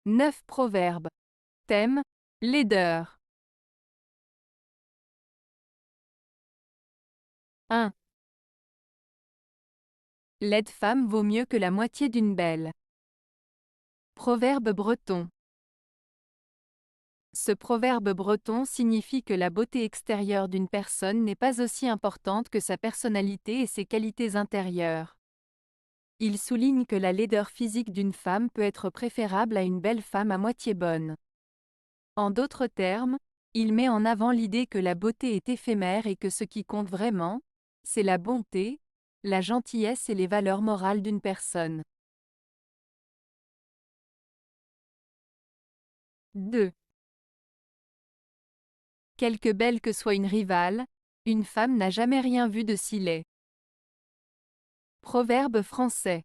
9 proverbes. Thème, laideur. 1. Laide femme vaut mieux que la moitié d'une belle. Proverbe breton. Ce proverbe breton signifie que la beauté extérieure d'une personne n'est pas aussi importante que sa personnalité et ses qualités intérieures. Il souligne que la laideur physique d'une femme peut être préférable à une belle femme à moitié bonne. En d'autres termes, il met en avant l'idée que la beauté est éphémère et que ce qui compte vraiment, c'est la bonté, la gentillesse et les valeurs morales d'une personne. 2. Quelque belle que soit une rivale, une femme n'a jamais rien vu de si laid. Proverbe français.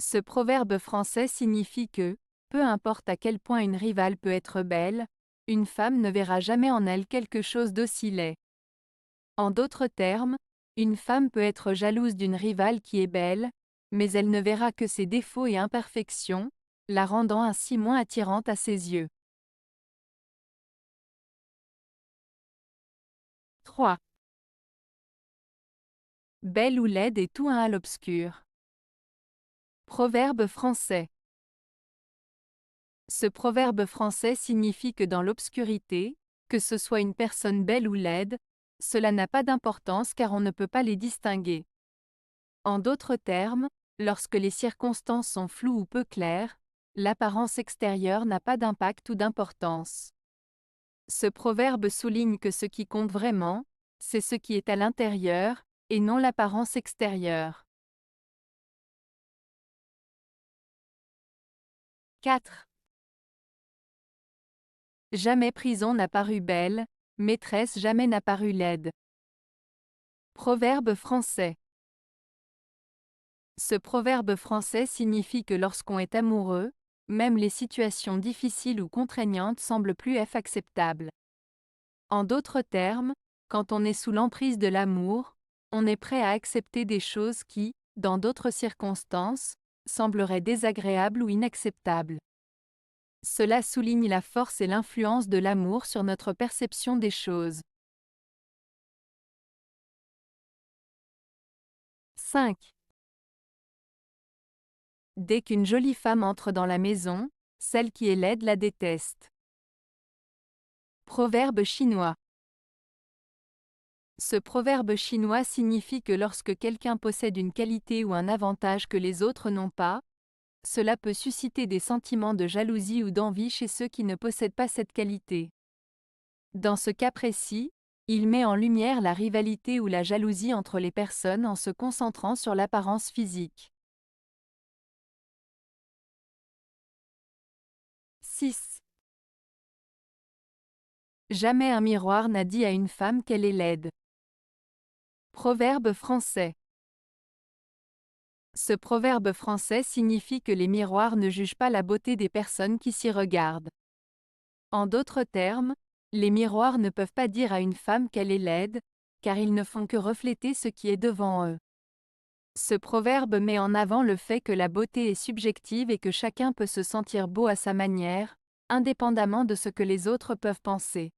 Ce proverbe français signifie que, peu importe à quel point une rivale peut être belle, une femme ne verra jamais en elle quelque chose d'aussi laid. En d'autres termes, une femme peut être jalouse d'une rivale qui est belle, mais elle ne verra que ses défauts et imperfections, la rendant ainsi moins attirante à ses yeux. 3. Belle ou laide et tout un à l'obscur. Proverbe français. Ce proverbe français signifie que dans l'obscurité, que ce soit une personne belle ou laide, cela n'a pas d'importance car on ne peut pas les distinguer. En d'autres termes, lorsque les circonstances sont floues ou peu claires, l'apparence extérieure n'a pas d'impact ou d'importance. Ce proverbe souligne que ce qui compte vraiment, c'est ce qui est à l'intérieur, et non l'apparence extérieure. 4. Jamais prison n'a paru belle, maîtresse jamais n'a paru laide. Proverbe français. Ce proverbe français signifie que lorsqu'on est amoureux, même les situations difficiles ou contraignantes semblent plus acceptables. En d'autres termes, quand on est sous l'emprise de l'amour, on est prêt à accepter des choses qui, dans d'autres circonstances, sembleraient désagréables ou inacceptables. Cela souligne la force et l'influence de l'amour sur notre perception des choses. 5. Dès qu'une jolie femme entre dans la maison, celle qui est laide la déteste. Proverbe chinois. Ce proverbe chinois signifie que lorsque quelqu'un possède une qualité ou un avantage que les autres n'ont pas, cela peut susciter des sentiments de jalousie ou d'envie chez ceux qui ne possèdent pas cette qualité. Dans ce cas précis, il met en lumière la rivalité ou la jalousie entre les personnes en se concentrant sur l'apparence physique. 6. Jamais un miroir n'a dit à une femme qu'elle est laide. Proverbe français. Ce proverbe français signifie que les miroirs ne jugent pas la beauté des personnes qui s'y regardent. En d'autres termes, les miroirs ne peuvent pas dire à une femme qu'elle est laide, car ils ne font que refléter ce qui est devant eux. Ce proverbe met en avant le fait que la beauté est subjective et que chacun peut se sentir beau à sa manière, indépendamment de ce que les autres peuvent penser.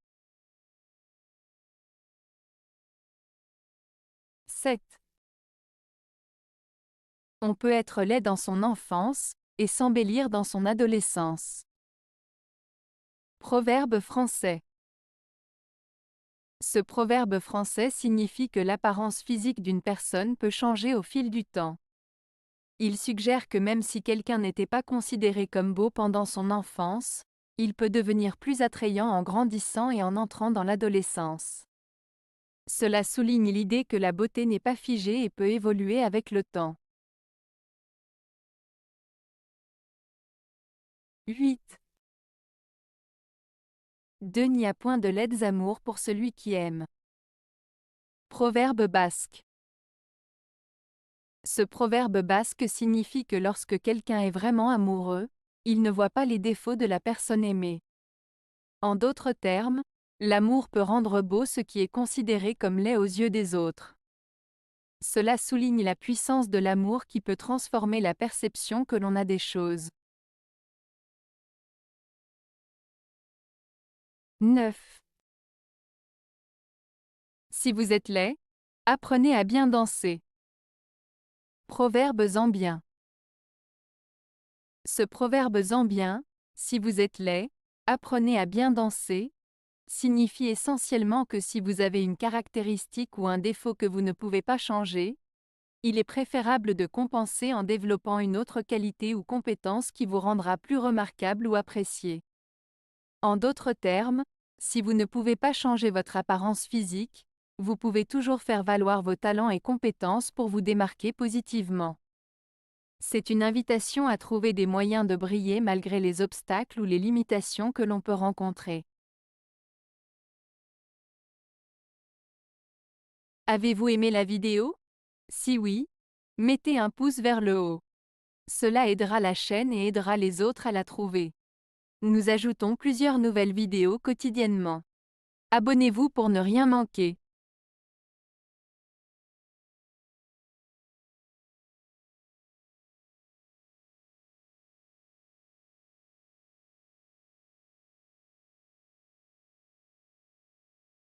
7. On peut être laid dans son enfance, et s'embellir dans son adolescence. Proverbe français. Ce proverbe français signifie que l'apparence physique d'une personne peut changer au fil du temps. Il suggère que même si quelqu'un n'était pas considéré comme beau pendant son enfance, il peut devenir plus attrayant en grandissant et en entrant dans l'adolescence. Cela souligne l'idée que la beauté n'est pas figée et peut évoluer avec le temps. 8. Deux n'y a point de laides amours pour celui qui aime. Proverbe basque. Ce proverbe basque signifie que lorsque quelqu'un est vraiment amoureux, il ne voit pas les défauts de la personne aimée. En d'autres termes, l'amour peut rendre beau ce qui est considéré comme laid aux yeux des autres. Cela souligne la puissance de l'amour qui peut transformer la perception que l'on a des choses. 9. Si vous êtes laid, apprenez à bien danser. Proverbe zambien. Ce proverbe zambien, si vous êtes laid, apprenez à bien danser, signifie essentiellement que si vous avez une caractéristique ou un défaut que vous ne pouvez pas changer, il est préférable de compenser en développant une autre qualité ou compétence qui vous rendra plus remarquable ou apprécié. En d'autres termes, si vous ne pouvez pas changer votre apparence physique, vous pouvez toujours faire valoir vos talents et compétences pour vous démarquer positivement. C'est une invitation à trouver des moyens de briller malgré les obstacles ou les limitations que l'on peut rencontrer. Avez-vous aimé la vidéo? Si oui, mettez un pouce vers le haut. Cela aidera la chaîne et aidera les autres à la trouver. Nous ajoutons plusieurs nouvelles vidéos quotidiennement. Abonnez-vous pour ne rien manquer.